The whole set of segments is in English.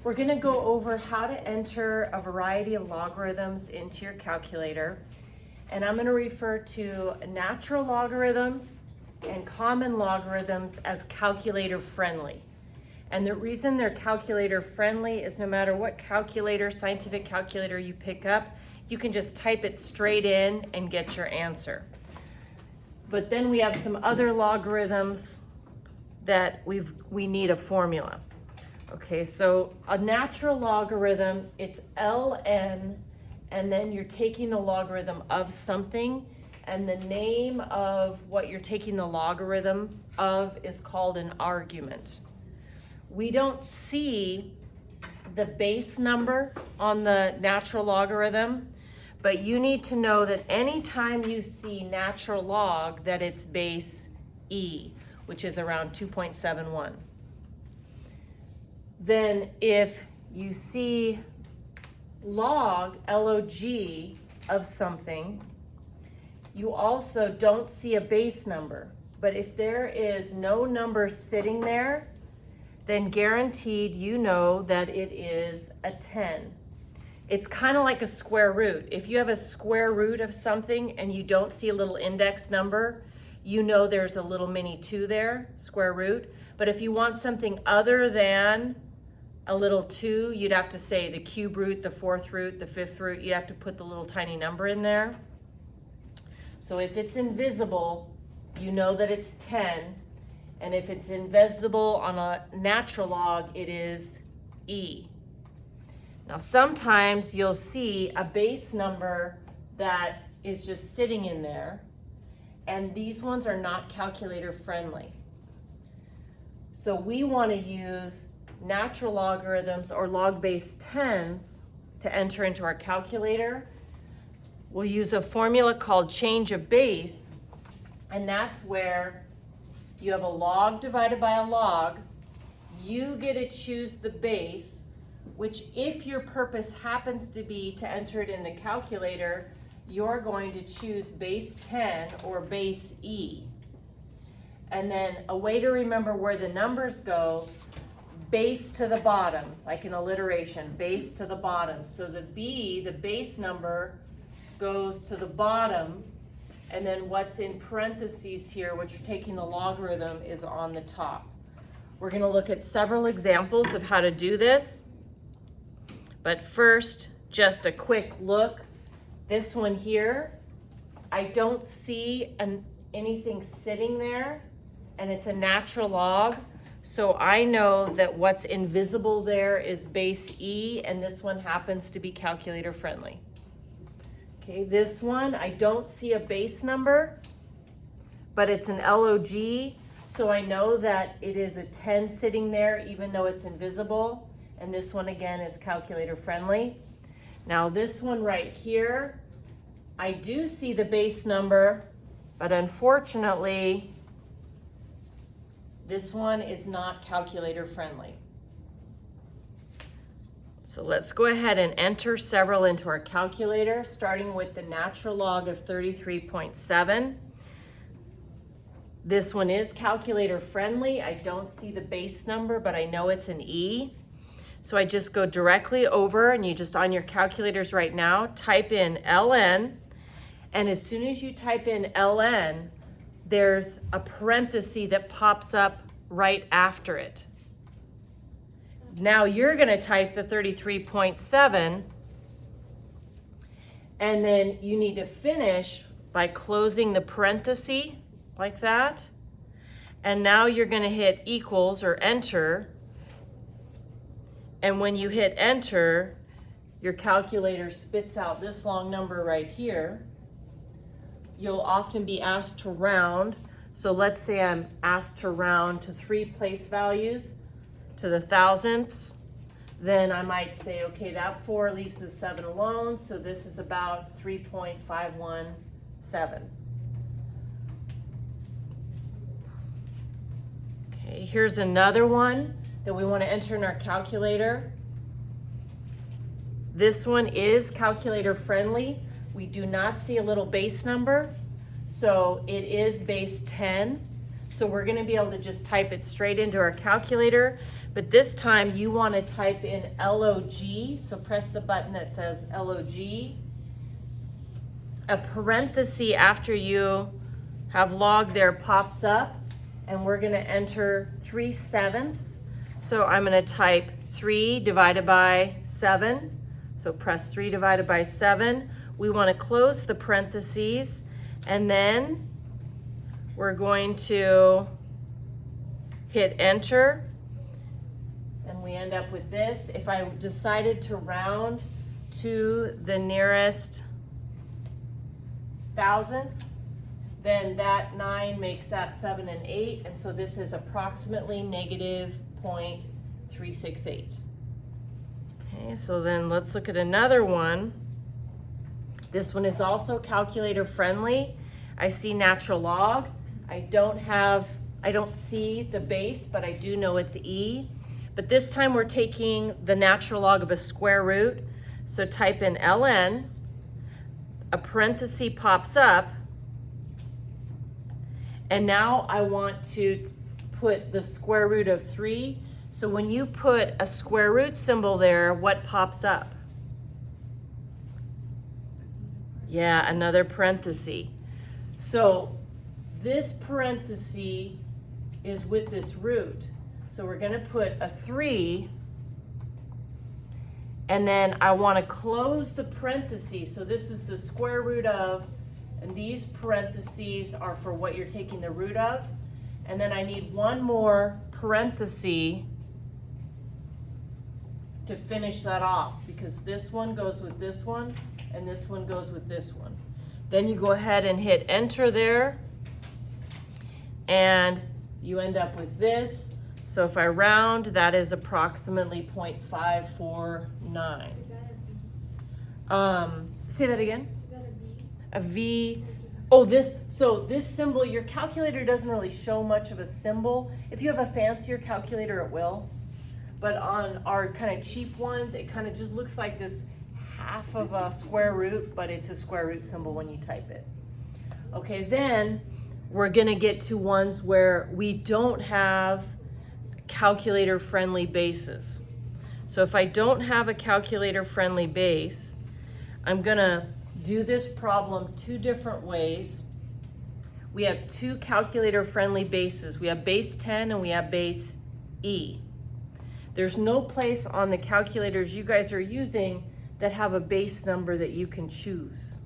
We're going to go over how to enter a variety of logarithms into your calculator. And I'm going to refer to natural logarithms and common logarithms as calculator friendly. And the reason they're calculator friendly is no matter what calculator, scientific calculator you pick up, you can just type it straight in and get your answer. But then we have some other logarithms that we need a formula. Okay, so a natural logarithm, it's ln, and then you're taking the logarithm of something, and the name of what you're taking the logarithm of is called an argument. We don't see the base number on the natural logarithm, but you need to know that anytime you see natural log, that it's base e, which is around 2.71. Then if you see log, log of something, you also don't see a base number. But if there is no number sitting there, then guaranteed you know that it is a 10. It's kind of like a square root. If you have a square root of something and you don't see a little index number, you know there's a little mini 2 there, square root. But if you want something other than a little 2, you'd have to say the cube root, the fourth root, the fifth root. You'd have to put the little tiny number in there. So if it's invisible, you know that it's 10. And if it's invisible on a natural log, it is e. Now sometimes you'll see a base number that is just sitting in there, and these ones are not calculator friendly. So we want to use natural logarithms or log base 10s to enter into our calculator. We'll use a formula called change of base, and that's where you have a log divided by a log. You get to choose the base, which if your purpose happens to be to enter it in the calculator, you're going to choose base 10 or base e. And then a way to remember where the numbers go, base to the bottom, like an alliteration, base to the bottom. So the b, the base number, goes to the bottom, and then what's in parentheses here, which you're taking the logarithm, is on the top. We're going to look at several examples of how to do this. But first, just a quick look. This one here, I don't see anything sitting there, and it's a natural log. So I know that what's invisible there is base e, and this one happens to be calculator friendly. Okay, this one, I don't see a base number, but it's an log, so I know that it is a 10 sitting there even though it's invisible. And this one again is calculator friendly. Now this one right here, I do see the base number, but unfortunately, this one is not calculator friendly. So let's go ahead and enter several into our calculator, starting with the natural log of 33.7. This one is calculator friendly. I don't see the base number, but I know it's an e. So I just go directly over, and you just on your calculators right now, type in ln, and as soon as you type in ln, there's a parenthesis that pops up right after it. Now you're going to type the 33.7, and then you need to finish by closing the parenthesis like that. And now you're going to hit equals or enter. And when you hit enter, your calculator spits out this long number right here. You'll often be asked to round. So let's say I'm asked to round to 3 place values to the thousandths. Then I might say, okay, that 4 leaves the 7 alone, so this is about 3.517. Okay, here's another one that we want to enter in our calculator. This one is calculator friendly. We do not see a little base number, so it is base 10. So we're gonna be able to just type it straight into our calculator, but this time you wanna type in LOG, so press the button that says LOG. A parenthesis after you have log there pops up, and we're gonna enter 3/7. So I'm gonna type 3 divided by 7. So press 3 divided by 7. We wanna close the parentheses, and then we're going to hit enter, and we end up with this. If I decided to round to the nearest thousandth, then that 9 makes that 7 and 8, and so this is approximately negative 0.368. Okay, so then let's look at another one. This one is also calculator friendly. I see natural log. I don't see the base, but I do know it's E. But this time we're taking the natural log of a square root. So type in ln, a parenthesis pops up, and now I want to put the square root of 3. So when you put a square root symbol there, what pops up? Yeah, another parenthesis. So this parenthesis is with this root. So we're gonna put a 3, and then I wanna close the parenthesis. So this is the square root of, and these parentheses are for what you're taking the root of. And then I need one more parenthesis to finish that off, because this one goes with this one, and this one goes with this one. Then you go ahead and hit enter there, and you end up with this. So if I round, that is approximately 0.549. Is that a V? Say that again? Is that A a V? V. Oh, this symbol, your calculator doesn't really show much of a symbol. If you have a fancier calculator, it will. But on our kind of cheap ones, it kind of just looks like this half of a square root, but it's a square root symbol when you type it. Okay, then we're gonna get to ones where we don't have calculator friendly bases. So if I don't have a calculator friendly base, I'm gonna do this problem 2 different ways. We have 2 calculator friendly bases. We have base 10 and we have base E. There's no place on the calculators you guys are using that have a base number that you can choose.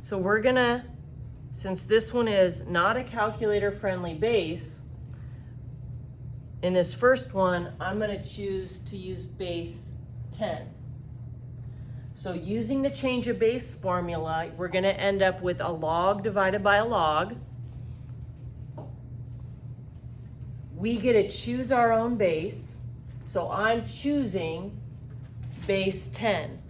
So we're gonna, since this one is not a calculator friendly base, in this first one, I'm gonna choose to use base 10. So using the change of base formula, we're gonna end up with a log divided by a log. We get to choose our own base. So I'm choosing base 10.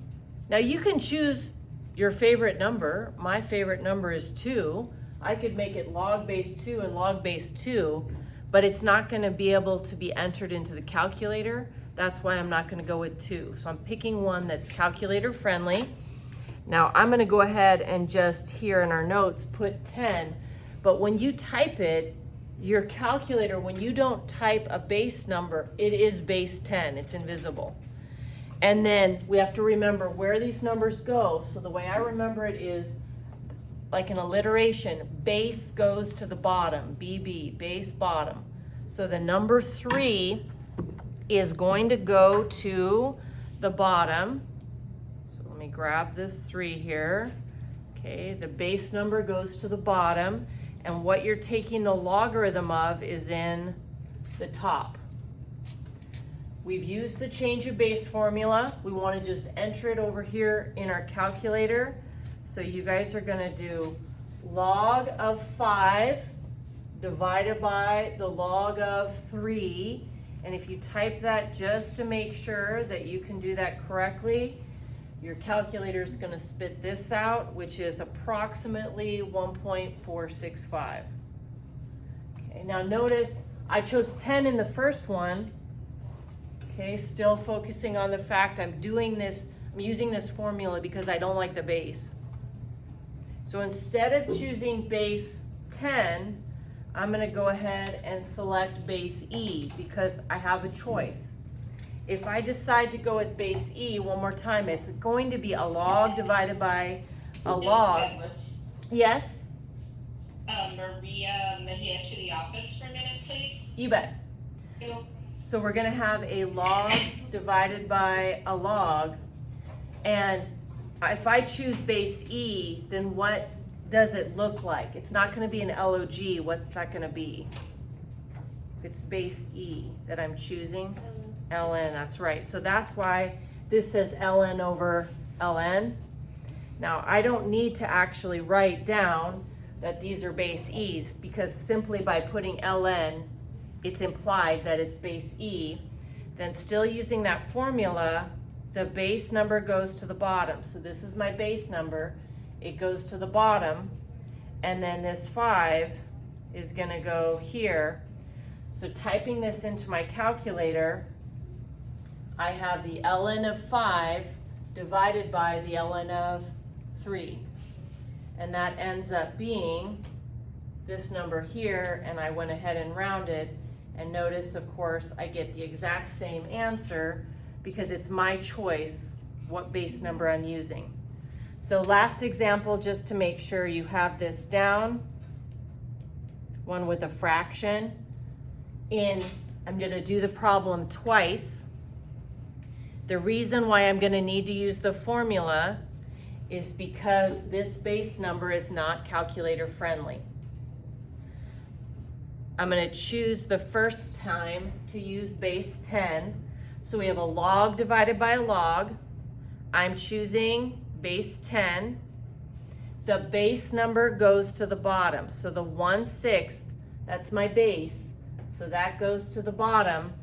Now you can choose your favorite number. My favorite number is 2. I could make it log base 2 and log base 2, but it's not gonna be able to be entered into the calculator. That's why I'm not gonna go with 2. So I'm picking one that's calculator friendly. Now I'm gonna go ahead and just here in our notes put 10, but when you type it, your calculator, when you don't type a base number, it is base 10, it's invisible. And then we have to remember where these numbers go. So the way I remember it is like an alliteration, base goes to the bottom, BB, base bottom. So the number 3 is going to go to the bottom. So let me grab this 3 here. Okay, the base number goes to the bottom. And what you're taking the logarithm of is in the top. We've used the change of base formula. We want to just enter it over here in our calculator. So you guys are going to do log of 5 divided by the log of 3. And if you type that just to make sure that you can do that correctly, your calculator is going to spit this out, which is approximately 1.465. Okay, now notice I chose 10 in the first one. Okay, still focusing on the fact I'm using this formula because I don't like the base. So instead of choosing base 10, I'm gonna go ahead and select base E because I have a choice. If I decide to go with base E one more time, it's going to be a log divided by a log. Yes? Maria, may he head to the office for a minute, please? You bet. So we're gonna have a log divided by a log. And if I choose base E, then what does it look like? It's not gonna be an log, what's that gonna be? If it's base E that I'm choosing, ln, that's right. So that's why this says ln over ln. Now, I don't need to actually write down that these are base E's because simply by putting ln, it's implied that it's base E. Then still using that formula, the base number goes to the bottom. So this is my base number. It goes to the bottom. And then this 5 is going to go here. So typing this into my calculator, I have the ln of 5 divided by the ln of 3. And that ends up being this number here, and I went ahead and rounded. And notice, of course, I get the exact same answer because it's my choice what base number I'm using. So last example, just to make sure you have this down, one with a fraction. I'm gonna do the problem twice. The reason why I'm gonna need to use the formula is because this base number is not calculator friendly. I'm gonna choose the first time to use base 10. So we have a log divided by a log. I'm choosing base 10. The base number goes to the bottom. So the 1/6, that's my base. So that goes to the bottom.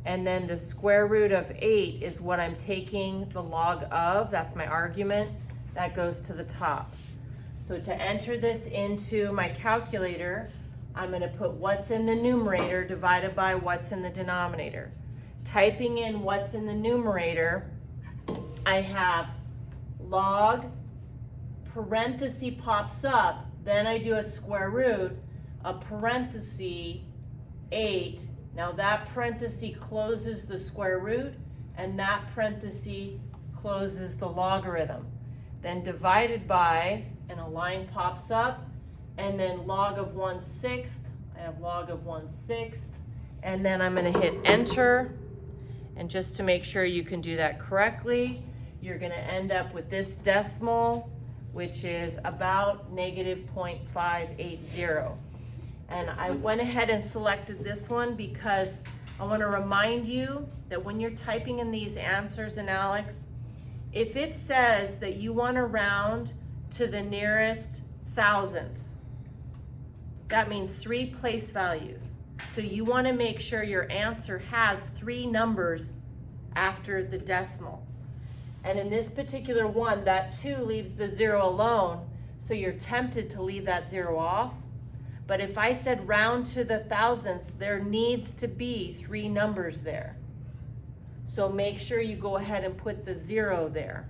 And then the square root of 8 is what I'm taking the log of. That's my argument. That goes to the top. So to enter this into my calculator, I'm gonna put what's in the numerator divided by what's in the denominator. Typing in what's in the numerator, I have log, parenthesis pops up, then I do a square root, a parenthesis, 8. Now that parenthesis closes the square root, and that parenthesis closes the logarithm. Then divided by, and a line pops up, and then log of 1/6, I have log of 1/6, and then I'm gonna hit enter, and just to make sure you can do that correctly, you're gonna end up with this decimal, which is about -0.580. And I went ahead and selected this one because I wanna remind you that when you're typing in these answers in ALEKS, if it says that you wanna round to the nearest thousandth, that means 3 place values. So you want to make sure your answer has 3 numbers after the decimal. And in this particular one, that 2 leaves the 0 alone, so you're tempted to leave that 0 off. But if I said round to the thousandths, there needs to be 3 numbers there. So make sure you go ahead and put the 0 there.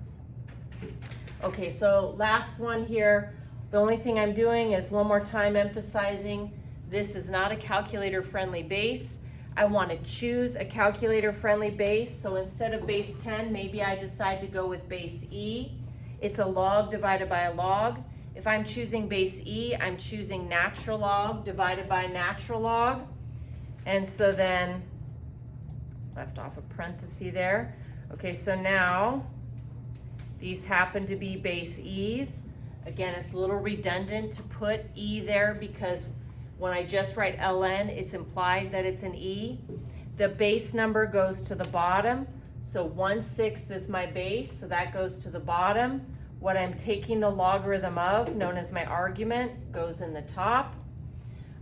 Okay, so last one here. The only thing I'm doing is one more time emphasizing this is not a calculator friendly base. I want to choose a calculator friendly base. So instead of base 10, maybe I decide to go with base E. It's a log divided by a log. If I'm choosing base E, I'm choosing natural log divided by natural log. And so then, left off a parenthesis there. Okay, so now these happen to be base E's. Again, it's a little redundant to put E there because when I just write ln, it's implied that it's an E. The base number goes to the bottom. So 1/6 is my base, so that goes to the bottom. What I'm taking the logarithm of, known as my argument, goes in the top.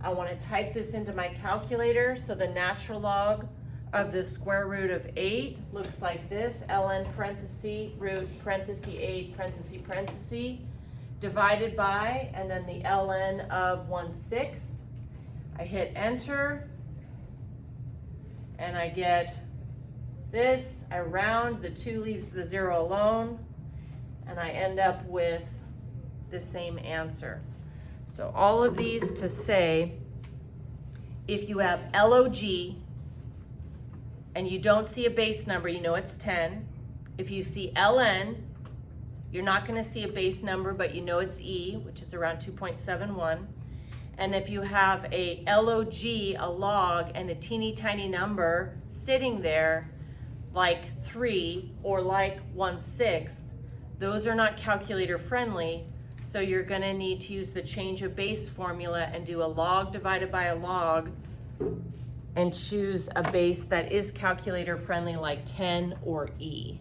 I want to type this into my calculator. So the natural log of the square root of 8 looks like this, ln parenthesis root parenthesis 8 parenthesis parenthesis, divided by, and then the ln of 1/6. I hit enter, and I get this. I round, the 2 leaves the 0 alone, and I end up with the same answer. So all of these to say if you have log and you don't see a base number, you know it's 10. If you see ln, you're not going to see a base number, but you know it's e, which is around 2.71. And if you have a log, a log, and a teeny tiny number sitting there, like 3 or like 1/6, those are not calculator friendly. So you're going to need to use the change of base formula and do a log divided by a log and choose a base that is calculator friendly, like 10 or e.